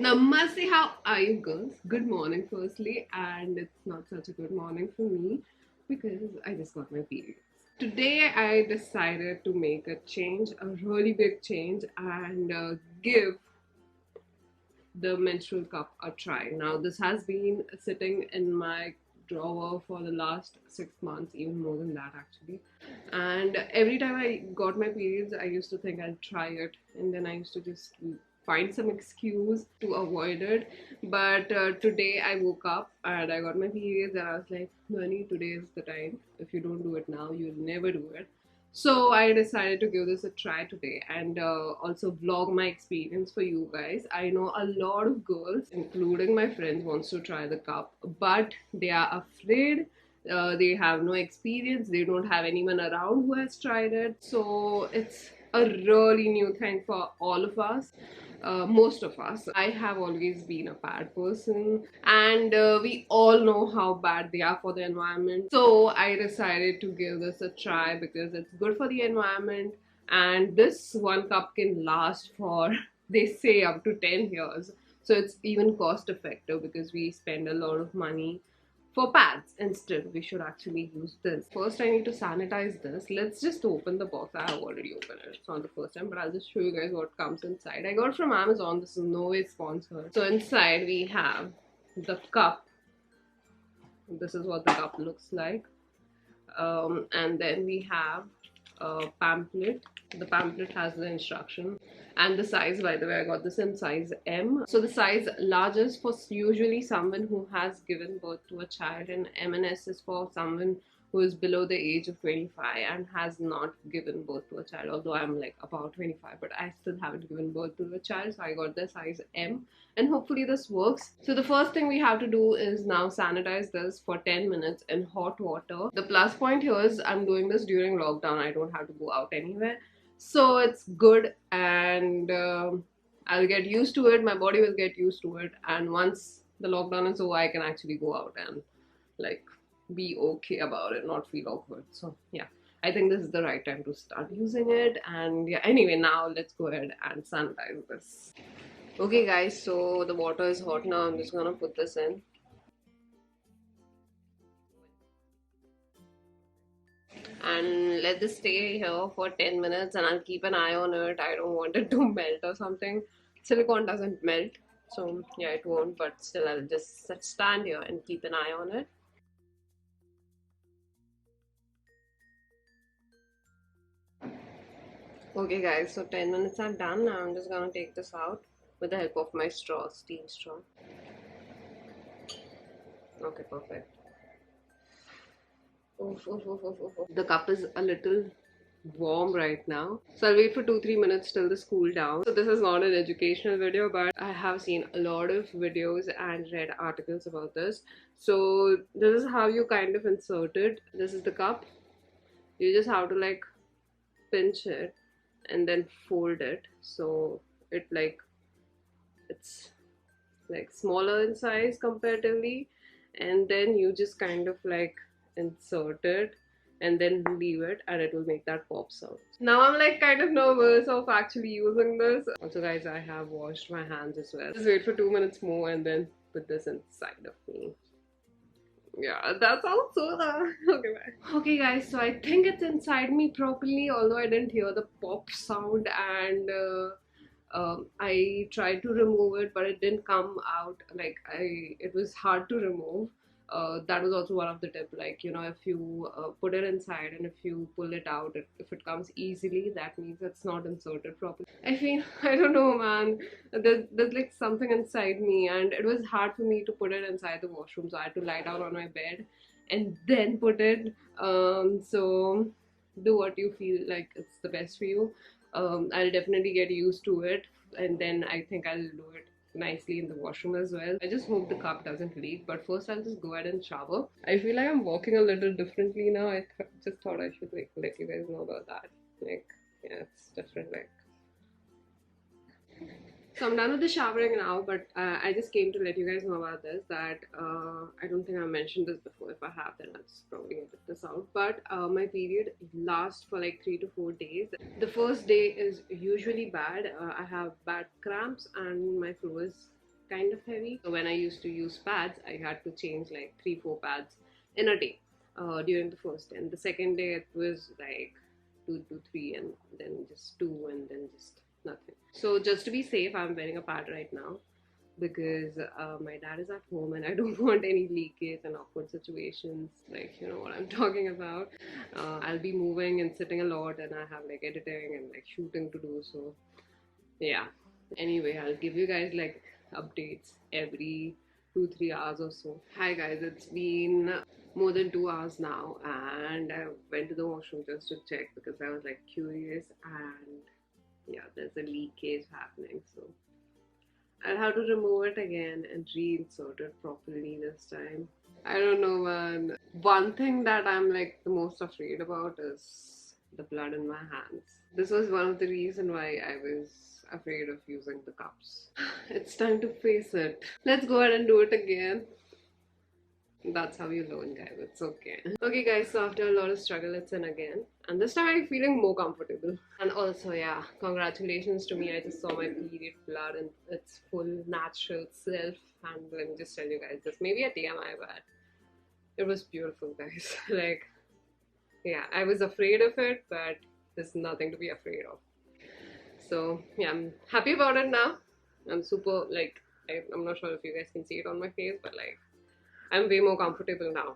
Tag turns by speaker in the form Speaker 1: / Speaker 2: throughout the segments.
Speaker 1: Namaste, how are you girls? Good morning, firstly, and it's not such a good morning for me because I just got my periods. Today, I decided to make a change, a really big change, and give the menstrual cup a try. Now, this has been sitting in my drawer for the last 6 months, even more than that, actually. And every time I got my periods, I used to think I'll try it, and then I used to just find some excuse to avoid it. But today I woke up and I got my periods, and I was like, Dhwani, today is the time. If you don't do it now, you'll never do it. So I decided to give this a try today and also vlog my experience for you guys. I know a lot of girls, including my friends, wants to try the cup, but they are afraid. They have no experience. They don't have anyone around who has tried it. So it's a really new thing for all of us. Most of us. I have always been a pad person, and we all know how bad they are for the environment. So I decided to give this a try because it's good for the environment, and this one cup can last for they say up to 10 years. So it's even cost effective because we spend a lot of money for pads. Instead, we should actually use this. First, I need to sanitize this. Let's just open the box. I have already opened it. It's not the first time, but I'll just show you guys what comes inside. I got it from Amazon. This is no way sponsored. So inside we have the cup. This is what the cup looks like. And then we have a pamphlet. The pamphlet has the instruction and the size. By the way, I got this in size M. So the size largest for usually someone who has given birth to a child, and M and S is for someone who is below the age of 25 and has not given birth to a child. Although I'm like about 25, but I still haven't given birth to a child, so I got the size M, and hopefully this works. So the first thing we have to do is now sanitize this for 10 minutes in hot water. The plus point here is I'm doing this during lockdown. I don't have to go out anywhere, so it's good, and I'll get used to it. My body will get used to it, and once the lockdown is over, I can actually go out and like be okay about it, not feel awkward. So yeah, I think this is the right time to start using it. And yeah, anyway, now let's go ahead and sanitize this. Okay guys, so the water is hot now. I'm just gonna put this in. And let this stay here for 10 minutes, and I'll keep an eye on it. I don't want it to melt or something. Silicone doesn't melt, so yeah, it won't, but still I'll just stand here and keep an eye on it. Okay guys, so 10 minutes are done. Now I'm just gonna take this out with the help of my straw, steel straw. Okay, perfect. Oof, oof, oof, oof, oof. The cup is a little warm right now, so I'll wait for 2-3 minutes till this cool down. So this is not an educational video, but I have seen a lot of videos and read articles about this. So this is how you kind of insert it. This is the cup. You just have to like pinch it and then fold it, so it's like smaller in size comparatively, and then you just kind of like insert it and then leave it, and it will make that pop sound. Now I'm like kind of nervous of actually using this. Also guys, I have washed my hands as well. Just wait for 2 minutes more and then put this inside of me. Yeah, that sounds so okay, bye. Okay guys, so I think it's inside me properly, although I didn't hear the pop sound, and I tried to remove it, but it didn't come out. Like it was hard to remove. That was also one of the tips. Like, you know, if you put it inside and if you pull it out, if it comes easily, that means it's not inserted properly. I feel, I don't know, man. There's like something inside me, and it was hard for me to put it inside the washroom, so I had to lie down on my bed and then put it. So do what you feel like it's the best for you. I'll definitely get used to it, and then I think I'll do it nicely in the washroom as well. I just hope the cup doesn't leak, but first I'll just go ahead and shower. I feel like I'm walking a little differently now. I just thought I should like let you guys know about that. Like, yeah, it's different. Like, so I'm done with the showering now, but I just came to let you guys know about this, that I don't think I mentioned this before. If I have, then I'll just probably edit this out. But my period lasts for like 3 to 4 days. The first day is usually bad. I have bad cramps and my flow is kind of heavy. So when I used to use pads, I had to change like 3-4 pads in a day during the first day. And the second day it was like 2 to 3, and then just 2, and then just nothing. So just to be safe, I'm wearing a pad right now because my dad is at home and I don't want any leakage and awkward situations, like you know what I'm talking about. I'll be moving and sitting a lot, and I have like editing and like shooting to do, so yeah. Anyway, I'll give you guys like updates every 2-3 hours or so. Hi guys, it's been more than 2 hours now, and I went to the washroom just to check because I was like curious, and yeah, there's a leakage happening, so I'll have to remove it again and reinsert it properly this time. I don't know, man. One thing that I'm like the most afraid about is the blood in my hands. This was one of the reasons why I was afraid of using the cups. It's time to face it. Let's go ahead and do it again. That's how you learn, guys. It's okay. Okay, guys, so after a lot of struggle, it's in again. And this time I'm feeling more comfortable. And also, yeah, congratulations to me. I just saw my period blood in its full natural self. And let me just tell you guys, this may be a TMI, but it was beautiful, guys. Like, yeah, I was afraid of it, but there's nothing to be afraid of. So, yeah, I'm happy about it now. I'm super, like, I'm not sure if you guys can see it on my face, but like, I'm way more comfortable now.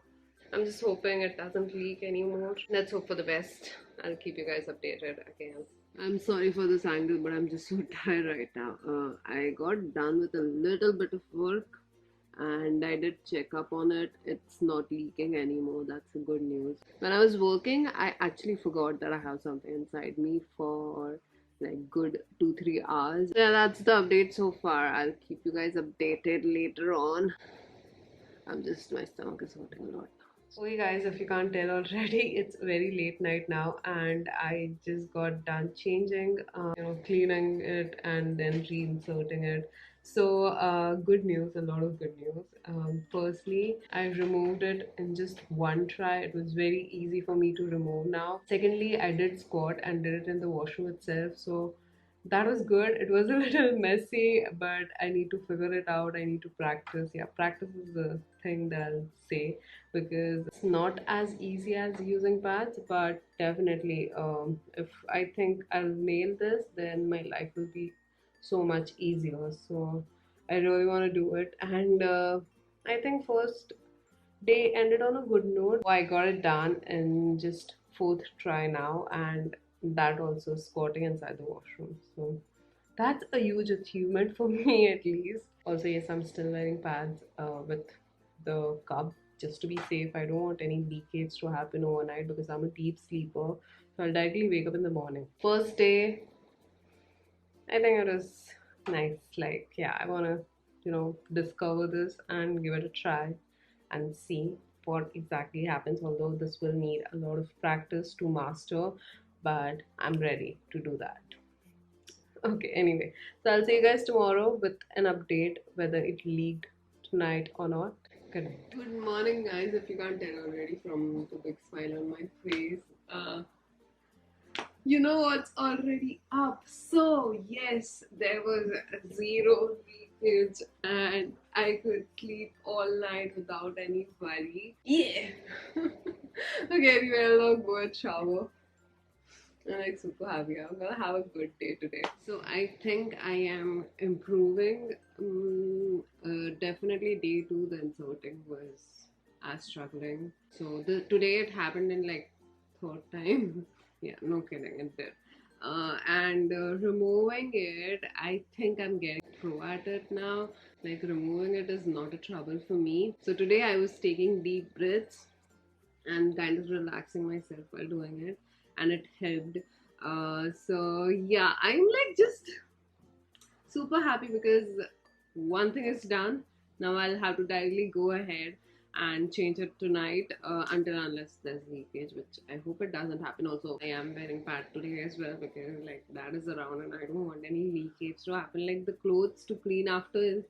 Speaker 1: I'm just hoping it doesn't leak anymore. Let's hope for the best. I'll keep you guys updated again. I'm sorry for this angle, but I'm just so tired right now. I got done with a little bit of work and I did check up on it. It's not leaking anymore. That's the good news. When I was working, I actually forgot that I have something inside me for like good 2-3 hours. Yeah, that's the update so far. I'll keep you guys updated later on. My stomach is hurting a lot. Okay guys, if you can't tell already, it's very late night now and I just got done changing, cleaning it and then reinserting it. So good news, a lot of good news. Firstly, I removed it in just one try. It was very easy for me to remove now. Secondly, I did squat and did it in the washroom itself. So that was good. It was a little messy, but I need to figure it out. I need to practice. Yeah, practice is the thing that I'll say because it's not as easy as using pads, but definitely, if I think I'll nail this, then my life will be so much easier. So I really want to do it, and I think first day ended on a good note. I got it done in just fourth try now, and that also squatting inside the washroom. So that's a huge achievement for me at least. Also, yes, I'm still wearing pads with the cup just to be safe. I don't want any leakage to happen overnight because I'm a deep sleeper. So I'll directly wake up in the morning. First day, I think it was nice. Like, yeah, I want to, discover this and give it a try and see what exactly happens. Although this will need a lot of practice to master, but I'm ready to do that. Okay, anyway, so I'll see you guys tomorrow with an update whether it leaked tonight or not. Good morning, guys. If you can't tell already from the big smile on my face, you know what's already up. So yes, there was zero leakage and I could sleep all night without any worry. Yeah. Okay, anyway, I'll go and shower. I'm like super happy. I'm gonna have a good day today. So I think I am improving. Definitely day 2 the inserting was as struggling. So today it happened in like third time. Yeah, no kidding, it did. And removing it, I think I'm getting pro at it now. Like removing it is not a trouble for me. So today I was taking deep breaths and kind of relaxing myself while doing it, and it helped. So yeah, I'm like just super happy because one thing is done. Now I'll have to directly go ahead and change it tonight until unless there's leakage, which I hope it doesn't happen. Also, I am wearing pad today as well because like that is around and I don't want any leakage to happen. Like the clothes to clean after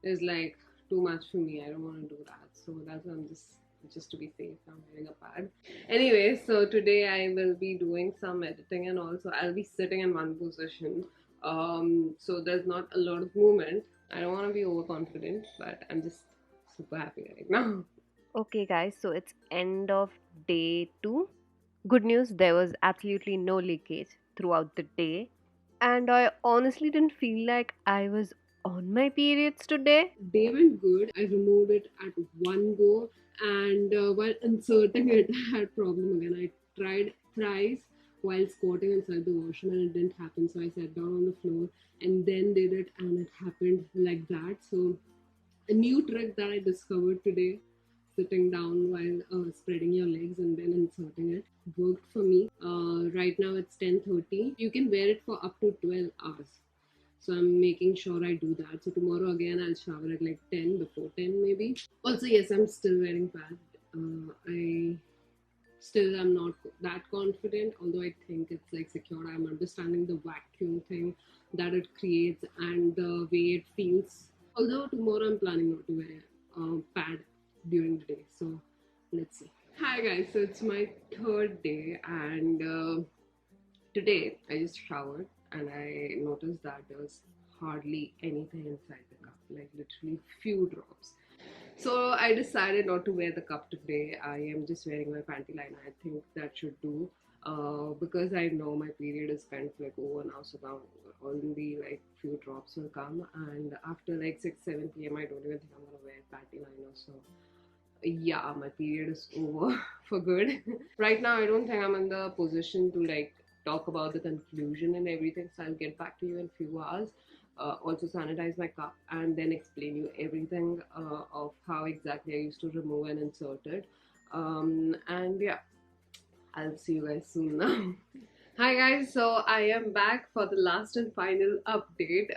Speaker 1: is like too much for me. I don't want to do that. So that's why I'm just to be safe, I'm wearing a pad. Anyway, so today I will be doing some editing and also I'll be sitting in one position. So there's not a lot of movement. I don't want to be overconfident, but I'm just super happy right now.
Speaker 2: Okay, guys, so it's end of day 2. Good news, there was absolutely no leakage throughout the day, and I honestly didn't feel like I was on my periods today.
Speaker 1: They went good. I removed it at one go, and while inserting it, I had problem again. I tried thrice while squatting inside the washroom, and it didn't happen. So I sat down on the floor and then did it, and it happened like that. So a new trick that I discovered today, sitting down while spreading your legs and then inserting it, worked for me. Right now it's 10:30. You can wear it for up to 12 hours. So I'm making sure I do that. So tomorrow again I'll shower at like 10, before 10 maybe. Also, yes, I'm still wearing pad. I still am not that confident, although I think it's like secure. I'm understanding the vacuum thing that it creates and the way it feels. Although tomorrow I'm planning not to wear pad during the day. So let's see. Hi guys, so it's my third day, and today I just showered and I noticed that there's hardly anything inside the cup, like literally few drops. So I decided not to wear the cup today. I am just wearing my panty liner. I think that should do. Because I know my period is kind of like over now, so now only like few drops will come, and after like 6 7 p.m. I don't even think I'm gonna wear panty liner. So yeah, my period is over for good. Right now I don't think I'm in the position to like talk about the conclusion and everything, so I'll get back to you in few hours. Also sanitize my cup and then explain you everything of how exactly I used to remove and insert it. And yeah, I'll see you guys soon now. Hi guys, so I am back for the last and final update.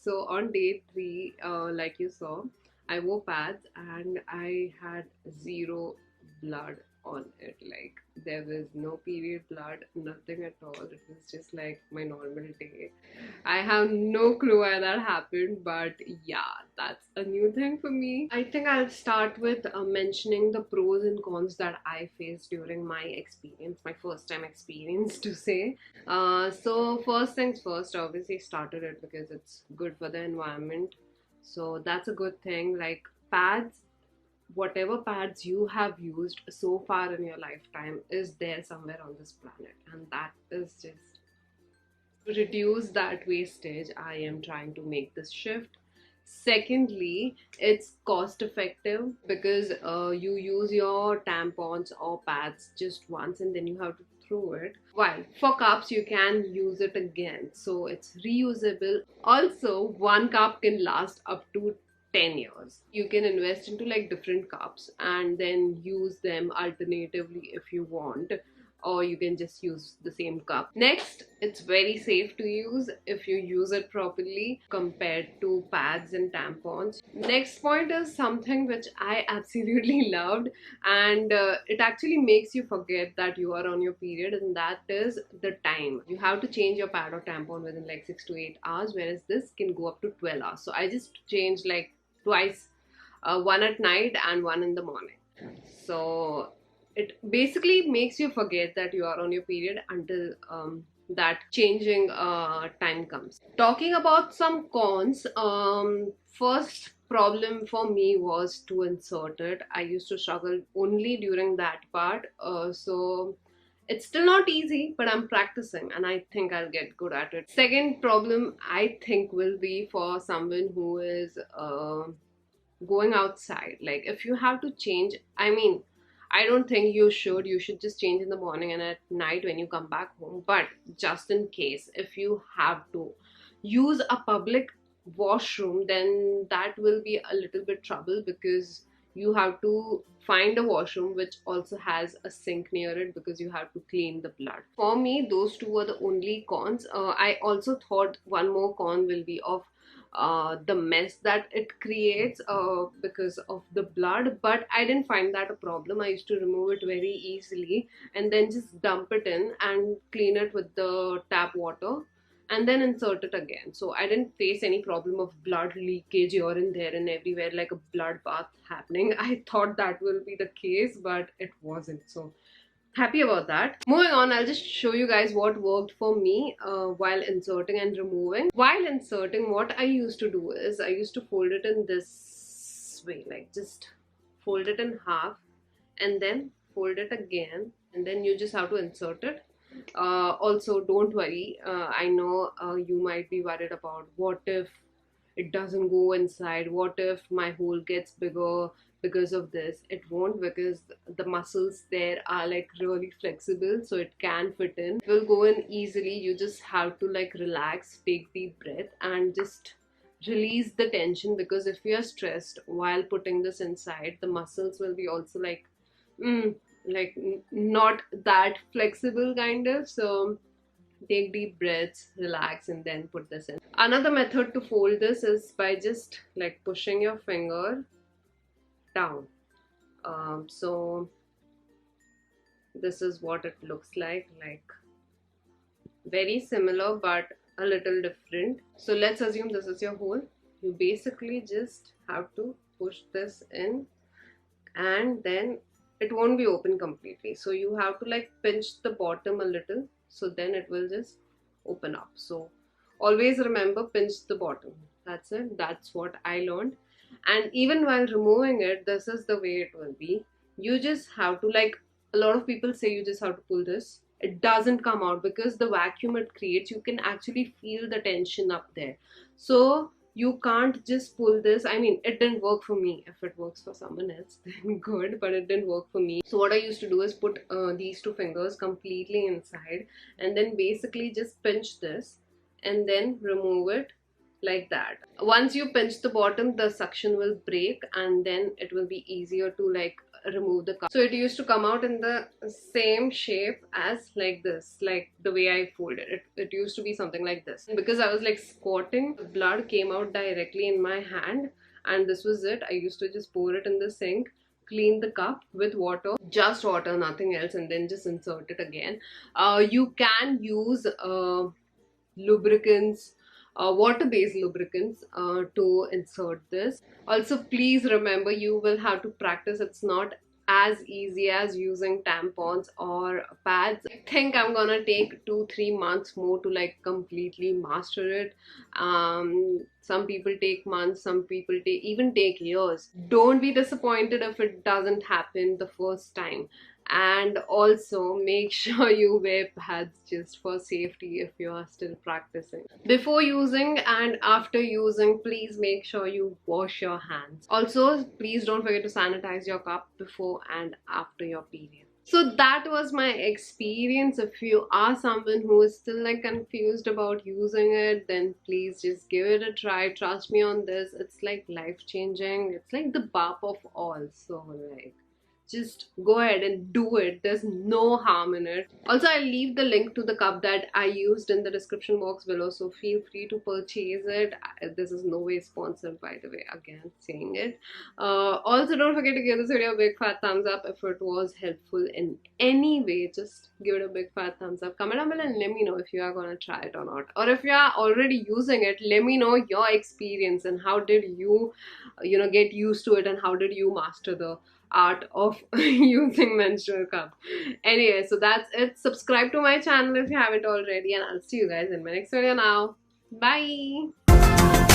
Speaker 1: So on day 3, like you saw, I wore pads and I had zero blood on it. Like there was no period blood, nothing at all. It was just like my normal day. I have no clue why that happened, but yeah, that's a new thing for me. I think I'll start with mentioning the pros and cons that I faced during my experience, my first time experience to say. So first things first, obviously started it because it's good for the environment. So that's a good thing. Like pads, whatever pads you have used so far in your lifetime is there somewhere on this planet, and that is just reduce that wastage. I am trying to make this shift. Secondly, it's cost effective because you use your tampons or pads just once and then you have to throw it, while for cups you can use it again, so it's reusable. Also, one cup can last up to 10 years. You can invest into like different cups and then use them alternatively if you want, or you can just use the same cup. Next, it's very safe to use if you use it properly compared to pads and tampons. Next point is something which I absolutely loved, and it actually makes you forget that you are on your period, and that is the time. You have to change your pad or tampon within like 6 to 8 hours, whereas this can go up to 12 hours. So I just changed like twice, one at night and one in the morning. So it basically makes you forget that you are on your period until that changing time comes. Talking about some cons, first problem for me was to insert it. I used to struggle only during that part. So it's still not easy, but I'm practicing and I think I'll get good at it. Second problem I think will be for someone who is going outside. Like if you have to change, I mean, I don't think you should just change in the morning and at night when you come back home. But just in case, if you have to use a public washroom, then that will be a little bit trouble because you have to find a washroom which also has a sink near it because you have to clean the blood. For me, those two were the only cons. I also thought one more con will be of the mess that it creates because of the blood, but I didn't find that a problem. I used to remove it very easily and then just dump it in and clean it with the tap water and then insert it again. So I didn't face any problem of blood leakage here and there and everywhere, like a blood bath happening. I thought that will be the case, but it wasn't. So happy about that. Moving on, I'll just show you guys what worked for me while inserting and removing. While inserting, what I used to do is I used to fold it in this way, like just fold it in half and then fold it again, and then you just have to insert it. Also, don't worry, I know you might be worried about what if it doesn't go inside, what if my hole gets bigger because of this. It won't, because the muscles there are like really flexible, so it can fit in. It will go in easily. You just have to like relax, take deep breath and just release the tension, because if you are stressed while putting this inside, the muscles will be also like not that flexible kind of. So take deep breaths, relax, and then put this in. Another method to fold this is by just like pushing your finger down. So this is what it looks like very similar but a little different. So let's assume this is your hole. You basically just have to push this in, and then it won't be open completely, so you have to like pinch the bottom a little, so then it will just open up. So always remember, pinch the bottom. That's it. That's what I learned. And even while removing it, this is the way it will be. You just have to, like, a lot of people say you just have to pull this. It doesn't come out because the vacuum it creates, you can actually feel the tension up there. So you can't just pull this. I mean, it didn't work for me. If it works for someone else, then good, but it didn't work for me. So what I used to do is put these two fingers completely inside, and then basically just pinch this and then remove it like that. Once you pinch the bottom, the suction will break, and then it will be easier to like remove the cup. So it used to come out in the same shape as like this, like the way I folded it. It used to be something like this. Because I was like squatting, the blood came out directly in my hand, and this was it. I used to just pour it in the sink, clean the cup with water, just water, nothing else, and then just insert it again. You can use lubricants, water-based lubricants to insert this. Also, please remember, you will have to practice. It's not as easy as using tampons or pads. I think I'm gonna take 2-3 months more to like completely master it. Some people take months, some people even take years. Don't be disappointed if it doesn't happen the first time. And also make sure you wear pads just for safety if you are still practicing. Before using and after using, please make sure you wash your hands. Also, please don't forget to sanitize your cup before and after your period. So that was my experience. If you are someone who is still like confused about using it, then please just give it a try. Trust me on this. It's like life-changing. It's like the BAP of all. So like, just go ahead and do it. There's no harm in it. Also, I'll leave the link to the cup that I used in the description box below, so feel free to purchase it. This is no way sponsored, by the way, again saying it. Also, don't forget to give this video a big fat thumbs up if it was helpful in any way. Just give it a big fat thumbs up. Comment down below and let me know if you are gonna try it or not, or if you are already using it, let me know your experience and how did you get used to it, and how did you master the art of using menstrual cup. Anyway, so that's it. Subscribe to my channel if you haven't already, and I'll see you guys in my next video now. Bye.